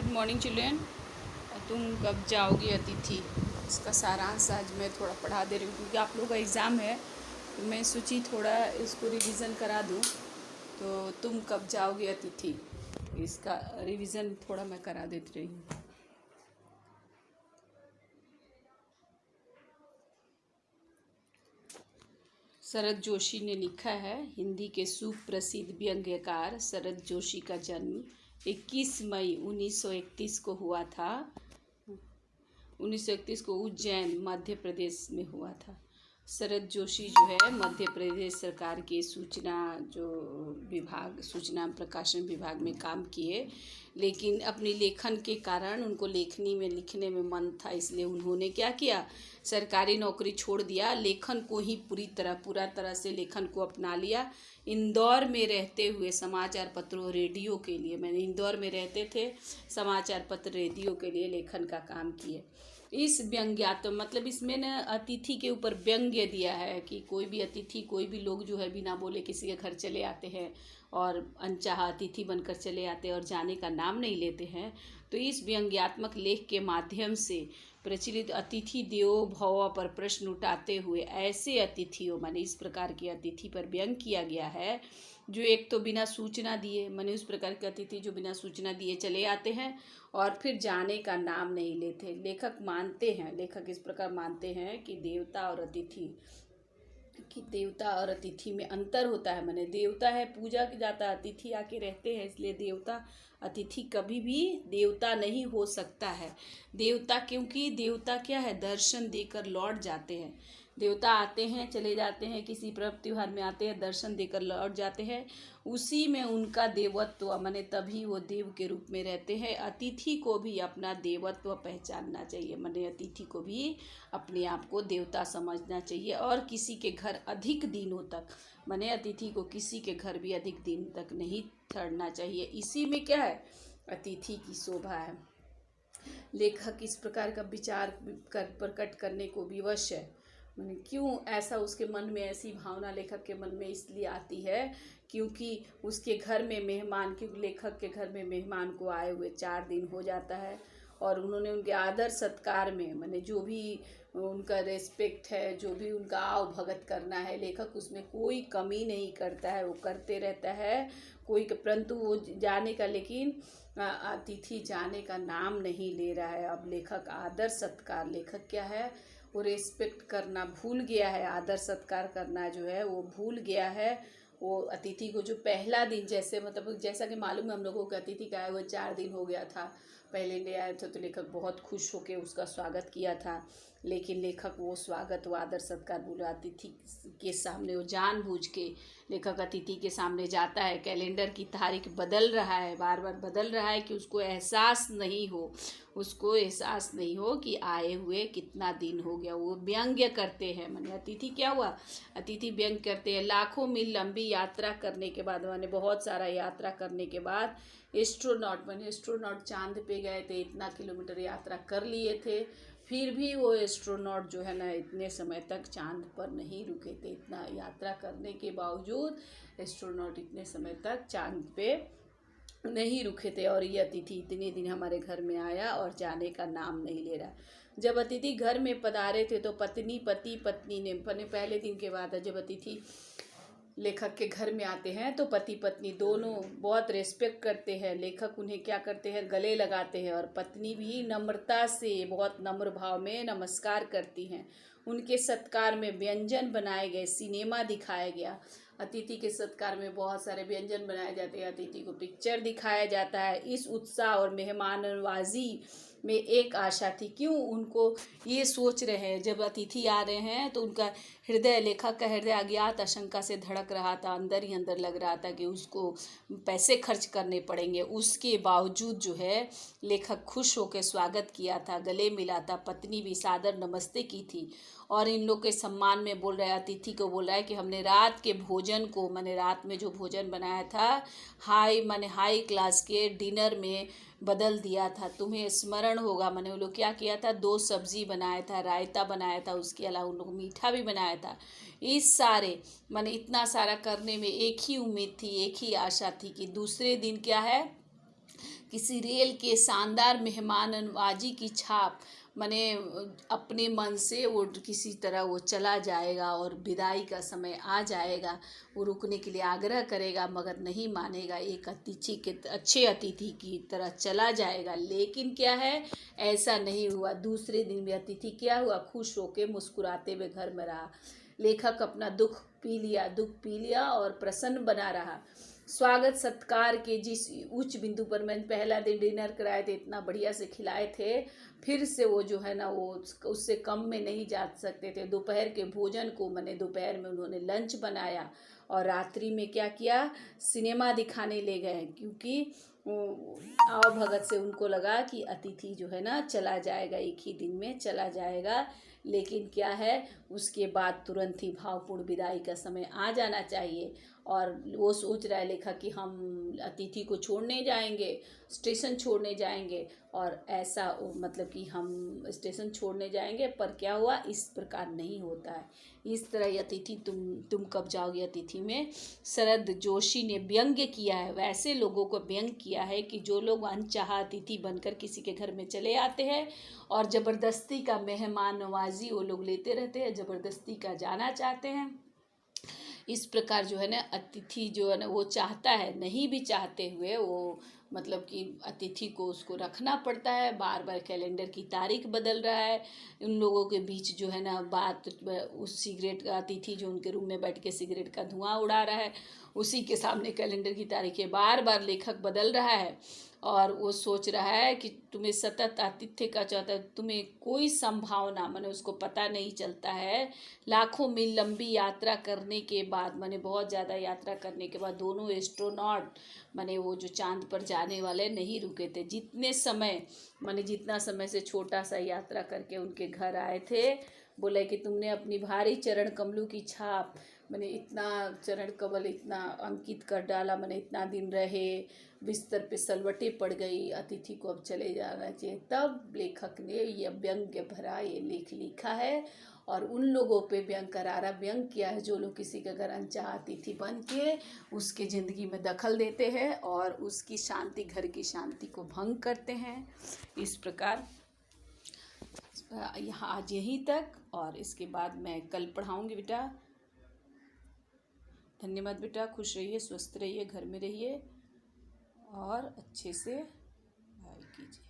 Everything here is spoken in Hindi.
Morning children. तुम कब जाओगी अतिथि, इसका सारांश आज मैं थोड़ा पढ़ा दे रही हूँ क्योंकि आप लोगों का एग्ज़ाम है, तो मैं सोची थोड़ा इसको रिवीज़न करा दूँ। तो तुम कब जाओगी अतिथि, इसका रिवीज़न थोड़ा मैं करा देती रही हूँ। शरद जोशी ने लिखा है। हिंदी के सुप्रसिद्ध व्यंग्यकार शरद जोशी का जन्म 21 मई 1931 को हुआ था। 1931 को उज्जैन मध्य प्रदेश में हुआ था। शरद जोशी जो है मध्य प्रदेश सरकार के सूचना प्रकाशन विभाग में काम किए, लेकिन अपनी लेखन के कारण उनको लिखने में मन था, इसलिए उन्होंने क्या किया, सरकारी नौकरी छोड़ दिया, लेखन को ही पूरा तरह से लेखन को अपना लिया। इंदौर में रहते हुए समाचार पत्रों रेडियो के लिए, मैंने इंदौर में रहते थे, समाचार पत्र रेडियो के लिए लेखन का काम किए। इस व्यंग्यात्मक मतलब इसमें न अतिथि के ऊपर व्यंग्य दिया है कि कोई भी अतिथि, कोई भी लोग जो है बिना बोले किसी के घर चले आते हैं और अनचाहा अतिथि बनकर चले आते हैं और जाने का नाम नहीं लेते हैं। तो इस व्यंग्यात्मक लेख के माध्यम से प्रचलित अतिथि देवो भव पर प्रश्न उठाते हुए ऐसे अतिथियों माने इस प्रकार के अतिथि पर व्यंग किया गया है जो एक तो बिना सूचना दिए, माने उस प्रकार के अतिथि जो बिना सूचना दिए चले आते हैं और फिर जाने का नाम नहीं लेते। लेखक इस प्रकार मानते हैं कि देवता और अतिथि में अंतर होता है। माने देवता है, पूजा की जाता है, अतिथि आके रहते हैं, इसलिए देवता अतिथि कभी भी देवता नहीं हो सकता है। देवता क्योंकि देवता क्या है, दर्शन देकर लौट जाते हैं। देवता आते हैं, चले जाते हैं, किसी पर्व त्योहार में आते हैं, दर्शन देकर लौट जाते हैं, उसी में उनका देवत्व माने तभी वो देव के रूप में रहते हैं। अतिथि को भी अपना देवत्व पहचानना चाहिए, माने अतिथि को भी अपने आप को देवता समझना चाहिए और किसी के घर अधिक दिनों तक, माने अतिथि को किसी के घर भी अधिक दिन तक नहीं ठहरना चाहिए। इसी में क्या है, अतिथि की शोभा है। लेखक इस प्रकार का विचार प्रकट करने को विवश है। मैंने क्यों ऐसा, उसके मन में ऐसी भावना लेखक के मन में इसलिए आती है क्योंकि उसके घर में मेहमान, क्योंकि लेखक के घर में मेहमान को आए हुए 4 दिन हो जाता है और उन्होंने उनके आदर सत्कार में, माने जो भी उनका रेस्पेक्ट है, जो भी उनका आव भगत करना है, लेखक उसमें कोई कमी नहीं करता है, वो करते रहता है परंतु वो जाने का, लेकिन अतिथि जाने का नाम नहीं ले रहा है। अब लेखक आदर सत्कार, लेखक क्या है, वो रेस्पेक्ट करना भूल गया है, आदर सत्कार करना जो है वो भूल गया है। वो अतिथि को जो पहला दिन, जैसा कि मालूम है हम लोगों को, अतिथि का आए हुए 4 दिन हो गया था, पहले ले आए थे तो लेखक बहुत खुश होकर उसका स्वागत किया था, लेकिन लेखक वो स्वागत, वो आदर सत्कार बोला अतिथि के सामने, वो जानबूझ के लेखक अतिथि के सामने जाता है, कैलेंडर की तारीख बदल रहा है, बार बार बदल रहा है कि उसको एहसास नहीं हो कि आए हुए कितना दिन हो गया। वो व्यंग्य करते हैं, माने अतिथि क्या हुआ, अतिथि व्यंग्य करते हैं। लाखों मील लंबी यात्रा करने के बाद, माने बहुत सारा यात्रा करने के बाद एस्ट्रोनॉट चांद पे गए थे, इतना किलोमीटर यात्रा कर लिए थे, फिर भी वो एस्ट्रोनॉट जो है ना इतने समय तक चांद पर नहीं रुके थे। इतना यात्रा करने के बावजूद एस्ट्रोनॉट इतने समय तक चांद पे नहीं रुके थे और ये अतिथि इतने दिन हमारे घर में आया और जाने का नाम नहीं ले रहा। जब अतिथि घर में पधारे थे तो पत्नी ने पहले दिन के बाद, जब अतिथि लेखक के घर में आते हैं तो पति पत्नी दोनों बहुत रेस्पेक्ट करते हैं। लेखक उन्हें क्या करते हैं, गले लगाते हैं और पत्नी भी नम्रता से, बहुत नम्र भाव में नमस्कार करती हैं। उनके सत्कार में व्यंजन बनाए गए, सिनेमा दिखाया गया। अतिथि के सत्कार में बहुत सारे व्यंजन बनाए जाते हैं, अतिथि को पिक्चर दिखाया जाता है। इस उत्साह और मेहमान नवाजी में एक आशा थी। क्यों, उनको ये सोच रहे हैं जब अतिथि आ रहे हैं तो उनका हृदय, लेखक का हृदय अज्ञात आशंका से धड़क रहा था, अंदर ही अंदर लग रहा था कि उसको पैसे खर्च करने पड़ेंगे। उसके बावजूद जो है लेखक खुश होकर स्वागत किया था, गले मिला था, पत्नी भी सादर नमस्ते की थी और इन लोग के सम्मान में बोल रहा है, अतिथि को बोल रहा है कि हमने रात के भोजन को, मैंने रात में जो भोजन बनाया था हाई क्लास के डिनर में बदल दिया था, तुम्हें स्मरण होगा। मैंने वो लोग क्या किया था, 2 सब्जी बनाया था, रायता बनाया था, उसके अलावा उन लोग मीठा भी बनाया था। इस सारे मैंने इतना सारा करने में एक ही उम्मीद थी, एक ही आशा थी कि दूसरे दिन क्या है किसी रेल के शानदार मेहमान नवाजी की छाप माने अपने मन से वो किसी तरह वो चला जाएगा और विदाई का समय आ जाएगा। वो रुकने के लिए आग्रह करेगा मगर नहीं मानेगा, एक अतिथि के अच्छे अतिथि की तरह चला जाएगा। लेकिन क्या है, ऐसा नहीं हुआ। दूसरे दिन भी अतिथि क्या हुआ, खुश होके मुस्कुराते हुए घर में रहा। लेखक अपना दुख पी लिया और प्रसन्न बना रहा। स्वागत सत्कार के जिस उच्च बिंदु पर मैंने पहला दिन डिनर कराए थे, इतना बढ़िया से खिलाए थे, फिर से वो जो है ना वो उससे कम में नहीं जा सकते थे। दोपहर के भोजन को मैंने दोपहर में उन्होंने लंच बनाया और रात्रि में क्या किया, सिनेमा दिखाने ले गए, क्योंकि आवभगत से उनको लगा कि अतिथि जो है ना चला जाएगा, एक ही दिन में चला जाएगा। लेकिन क्या है, उसके बाद तुरंत ही भावपूर्ण विदाई का समय आ जाना चाहिए। और वो सोच रहा है लेखक कि हम अतिथि को छोड़ने जाएंगे, स्टेशन छोड़ने जाएंगे, और ऐसा मतलब कि हम स्टेशन छोड़ने जाएंगे, पर क्या हुआ, इस प्रकार नहीं होता है। इस तरह अतिथि तुम कब जाओगे अतिथि में शरद जोशी ने व्यंग्य किया है। वैसे लोगों को व्यंग्य किया है कि जो लोग अनचाहा अतिथि बनकर किसी के घर में चले आते हैं और ज़बरदस्ती का मेहमान नवाजी वो लोग लेते रहते हैं, ज़बरदस्ती का जाना चाहते हैं। इस प्रकार जो है ना अतिथि जो है ना वो चाहता है, नहीं भी चाहते हुए वो मतलब कि अतिथि को उसको रखना पड़ता है। बार बार कैलेंडर की तारीख बदल रहा है। उन लोगों के बीच जो है ना बात, उस सिगरेट का अतिथि जो उनके रूम में बैठ के सिगरेट का धुआं उड़ा रहा है, उसी के सामने कैलेंडर की तारीखें बार बार लेखक बदल रहा है। और वो सोच रहा है कि तुम्हें सतत आतिथ्य का चाहता है, तुम्हें कोई संभावना माने उसको पता नहीं चलता है। लाखों मील लंबी यात्रा करने के बाद माने बहुत ज़्यादा यात्रा करने के बाद दोनों एस्ट्रोनॉट माने वो जो चांद पर जाने वाले नहीं रुके थे। जितना समय से छोटा सा यात्रा करके उनके घर आए थे, बोले कि तुमने अपनी भारी चरण कमलों की छाप मैंने इतना चरण कमल इतना अंकित कर डाला, मैंने इतना दिन रहे, बिस्तर पे सलवटे पड़ गई, अतिथि को अब चले जाना चाहिए। तब लेखक ने यह व्यंग्य भरा ये लेख लिखा है और उन लोगों पे व्यंग करारा व्यंग किया है जो लोग किसी के घर अनचाहा अतिथि बन के उसके ज़िंदगी में दखल देते हैं और उसकी शांति, घर की शांति को भंग करते हैं। इस प्रकार यहाँ आज यहीं तक, और इसके बाद मैं कल पढ़ाऊँगी बेटा। धन्यवाद बेटा, खुश रहिए, स्वस्थ रहिए, घर में रहिए और अच्छे से पढ़ाई कीजिए।